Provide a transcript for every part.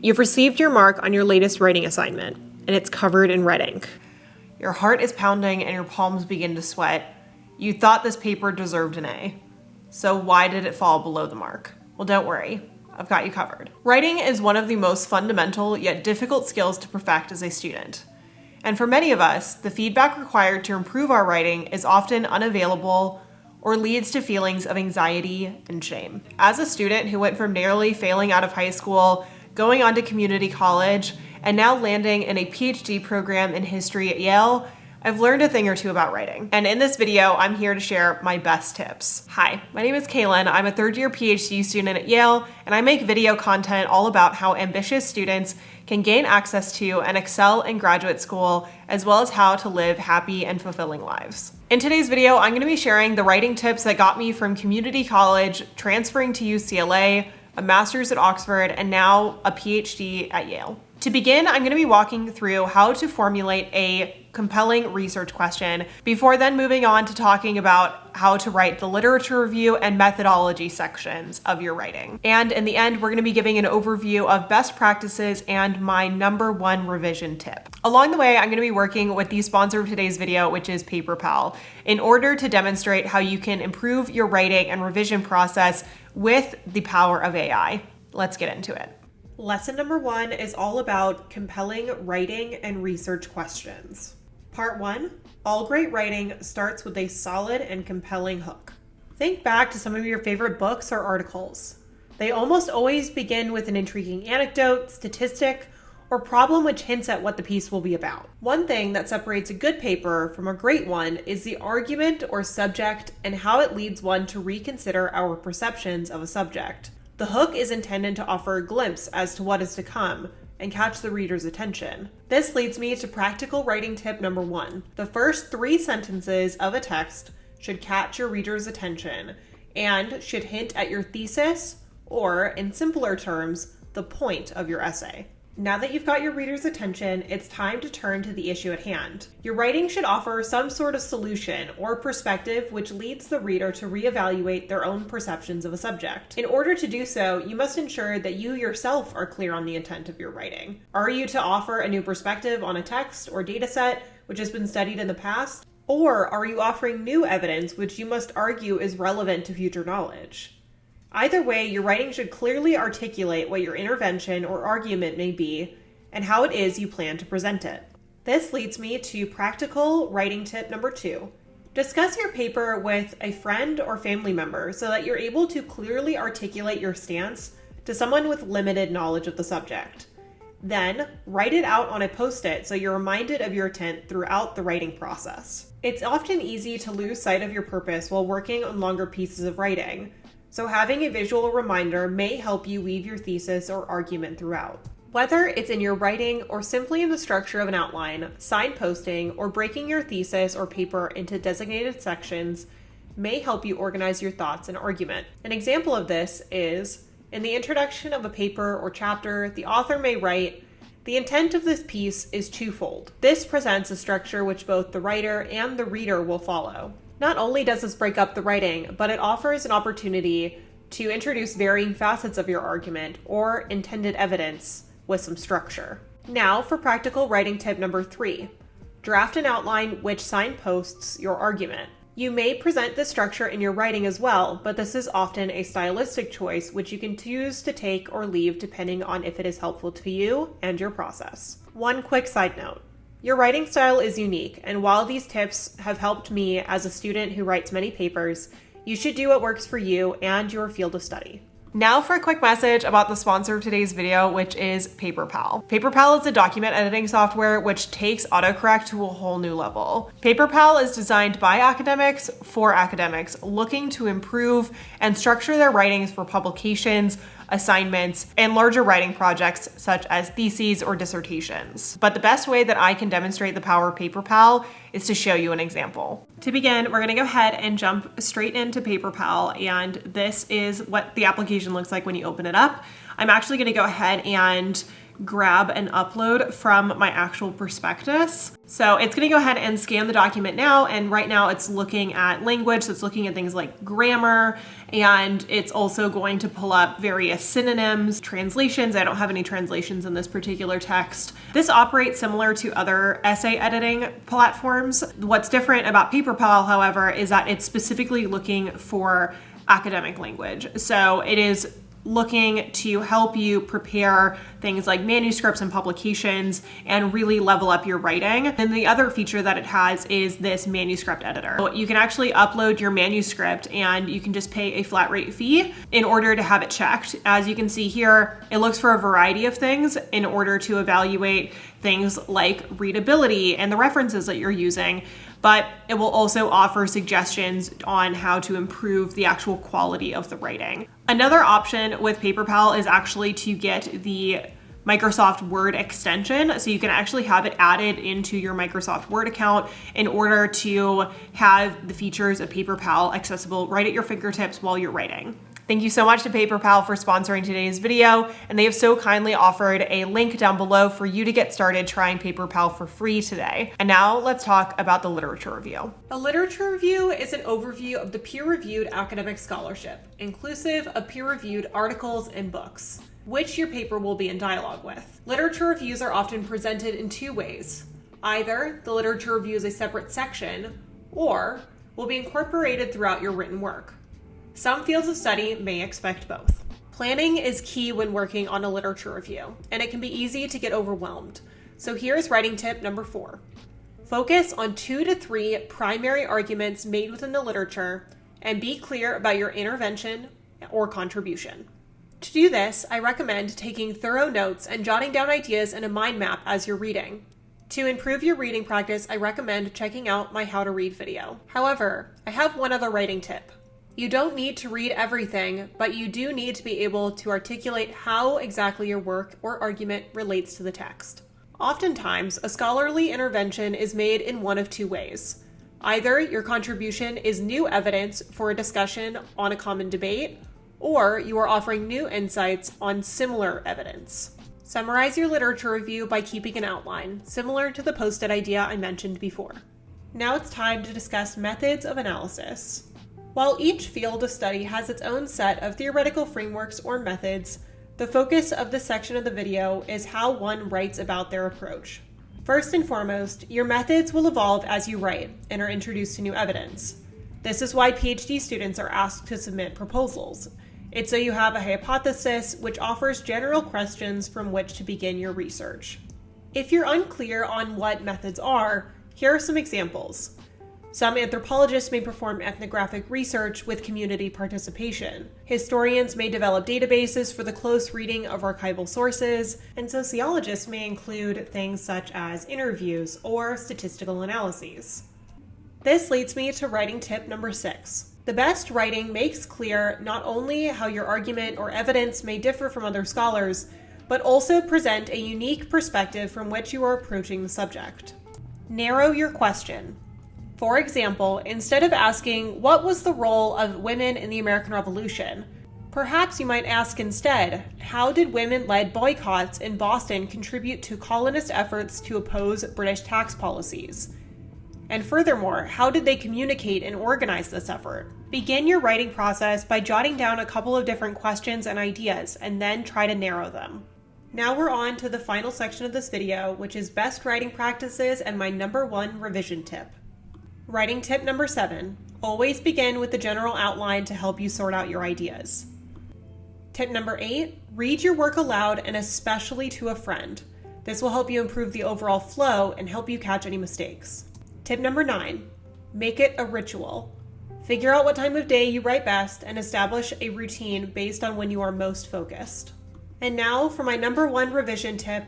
You've received your mark on your latest writing assignment, and it's covered in red ink. Your heart is pounding and your palms begin to sweat. You thought this paper deserved an A. So why did it fall below the mark? Well, don't worry. I've got you covered. Writing is one of the most fundamental yet difficult skills to perfect as a student. And for many of us, the feedback required to improve our writing is often unavailable or leads to feelings of anxiety and shame. As a student who went from narrowly failing out of high school, going on to community college, and now landing in a PhD program in history at Yale, I've learned a thing or two about writing. And in this video, I'm here to share my best tips. Hi, my name is Kaelyn. I'm a third-year PhD student at Yale, and I make video content all about how ambitious students can gain access to and excel in graduate school, as well as how to live happy and fulfilling lives. In today's video, I'm gonna be sharing the writing tips that got me from community college, transferring to UCLA, a master's at Oxford, and now a PhD at Yale. To begin, I'm going to be walking through how to formulate a compelling research question before then moving on to talking about how to write the literature review and methodology sections of your writing. And in the end, we're going to be giving an overview of best practices and my #1 revision tip. Along the way, I'm going to be working with the sponsor of today's video, which is Paperpal, in order to demonstrate how you can improve your writing and revision process with the power of AI. Let's get into it. Lesson #1 is all about compelling writing and research questions. Part 1, all great writing starts with a solid and compelling hook. Think back to some of your favorite books or articles. They almost always begin with an intriguing anecdote, statistic, or problem which hints at what the piece will be about. One thing that separates a good paper from a great one is the argument or subject and how it leads one to reconsider our perceptions of a subject. The hook is intended to offer a glimpse as to what is to come and catch the reader's attention. This leads me to practical writing tip #1. The first 3 sentences of a text should catch your reader's attention and should hint at your thesis, or in simpler terms, the point of your essay. Now that you've got your reader's attention, it's time to turn to the issue at hand. Your writing should offer some sort of solution or perspective which leads the reader to reevaluate their own perceptions of a subject. In order to do so, you must ensure that you yourself are clear on the intent of your writing. Are you to offer a new perspective on a text or data set which has been studied in the past? Or are you offering new evidence which you must argue is relevant to future knowledge? Either way, your writing should clearly articulate what your intervention or argument may be and how it is you plan to present it. This leads me to practical writing tip #2. Discuss your paper with a friend or family member so that you're able to clearly articulate your stance to someone with limited knowledge of the subject. Then, write it out on a Post-it so you're reminded of your intent throughout the writing process. It's often easy to lose sight of your purpose while working on longer pieces of writing, so having a visual reminder may help you weave your thesis or argument throughout. Whether it's in your writing or simply in the structure of an outline, signposting, or breaking your thesis or paper into designated sections may help you organize your thoughts and argument. An example of this is, in the introduction of a paper or chapter, the author may write, "The intent of this piece is twofold." This presents a structure which both the writer and the reader will follow. Not only does this break up the writing, but it offers an opportunity to introduce varying facets of your argument or intended evidence with some structure. Now for practical writing tip #3. Draft an outline which signposts your argument. You may present this structure in your writing as well, but this is often a stylistic choice which you can choose to take or leave depending on if it is helpful to you and your process. One quick side note. Your writing style is unique, and while these tips have helped me as a student who writes many papers, you should do what works for you and your field of study. Now for a quick message about the sponsor of today's video, which is Paperpal. Paperpal is a document editing software which takes autocorrect to a whole new level. Paperpal is designed by academics for academics looking to improve and structure their writings for publications, assignments, and larger writing projects such as theses or dissertations. But the best way that I can demonstrate the power of Paperpal is to show you an example. To begin, we're gonna go ahead and jump straight into Paperpal, and this is what the application looks like when you open it up. I'm actually gonna go ahead and grab and upload from my actual prospectus. So it's gonna go ahead and scan the document now, and right now it's looking at language, so it's looking at things like grammar, and it's also going to pull up various synonyms, translations. I don't have any translations in this particular text. This operates similar to other essay editing platforms. What's different about Paperpal, however, is that it's specifically looking for academic language. So it is looking to help you prepare things like manuscripts and publications and really level up your writing. And the other feature that it has is this manuscript editor. So you can actually upload your manuscript and you can just pay a flat rate fee in order to have it checked. As you can see here, it looks for a variety of things in order to evaluate things like readability and the references that you're using, but it will also offer suggestions on how to improve the actual quality of the writing. Another option with Paperpal is actually to get the Microsoft Word extension. So you can actually have it added into your Microsoft Word account in order to have the features of Paperpal accessible right at your fingertips while you're writing. Thank you so much to Paperpal for sponsoring today's video, and they have so kindly offered a link down below for you to get started trying Paperpal for free today. And now let's talk about the literature review. A literature review is an overview of the peer-reviewed academic scholarship, inclusive of peer-reviewed articles and books, which your paper will be in dialogue with. Literature reviews are often presented in two ways. Either the literature review is a separate section, or will be incorporated throughout your written work. Some fields of study may expect both. Planning is key when working on a literature review, and it can be easy to get overwhelmed. So here's writing tip number 4. Focus on 2 to 3 primary arguments made within the literature and be clear about your intervention or contribution. To do this, I recommend taking thorough notes and jotting down ideas in a mind map as you're reading. To improve your reading practice, I recommend checking out my How to Read video. However, I have one other writing tip. You don't need to read everything, but you do need to be able to articulate how exactly your work or argument relates to the text. Oftentimes, a scholarly intervention is made in one of two ways. Either your contribution is new evidence for a discussion on a common debate, or you are offering new insights on similar evidence. Summarize your literature review by keeping an outline, similar to the post-it idea I mentioned before. Now it's time to discuss methods of analysis. While each field of study has its own set of theoretical frameworks or methods, the focus of this section of the video is how one writes about their approach. First and foremost, your methods will evolve as you write and are introduced to new evidence. This is why PhD students are asked to submit proposals. It's so you have a hypothesis which offers general questions from which to begin your research. If you're unclear on what methods are, here are some examples. Some anthropologists may perform ethnographic research with community participation. Historians may develop databases for the close reading of archival sources, and sociologists may include things such as interviews or statistical analyses. This leads me to writing tip number 6. The best writing makes clear not only how your argument or evidence may differ from other scholars, but also present a unique perspective from which you are approaching the subject. Narrow your question. For example, instead of asking, what was the role of women in the American Revolution? Perhaps you might ask instead, how did women-led boycotts in Boston contribute to colonist efforts to oppose British tax policies? And furthermore, how did they communicate and organize this effort? Begin your writing process by jotting down a couple of different questions and ideas, and then try to narrow them. Now we're on to the final section of this video, which is best writing practices and my number 1 revision tip. Writing tip number 7, always begin with the general outline to help you sort out your ideas. Tip number 8, read your work aloud and especially to a friend. This will help you improve the overall flow and help you catch any mistakes. Tip number 9, make it a ritual. Figure out what time of day you write best and establish a routine based on when you are most focused. And now for my number 1 revision tip,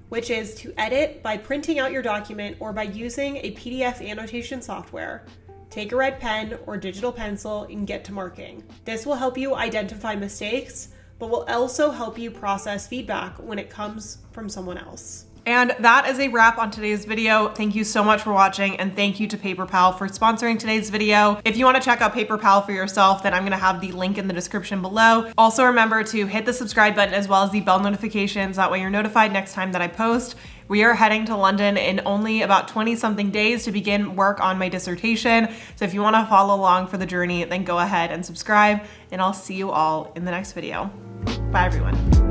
which is to edit by printing out your document or by using a PDF annotation software. Take a red pen or digital pencil and get to marking. This will help you identify mistakes, but will also help you process feedback when it comes from someone else. And that is a wrap on today's video. Thank you so much for watching, and thank you to Paperpal for sponsoring today's video. If you want to check out Paperpal for yourself, then I'm going to have the link in the description below. Also remember to hit the subscribe button as well as the bell notifications. That way you're notified next time that I post. We are heading to London in only about 20 something days to begin work on my dissertation. So if you want to follow along for the journey, then go ahead and subscribe, and I'll see you all in the next video. Bye everyone.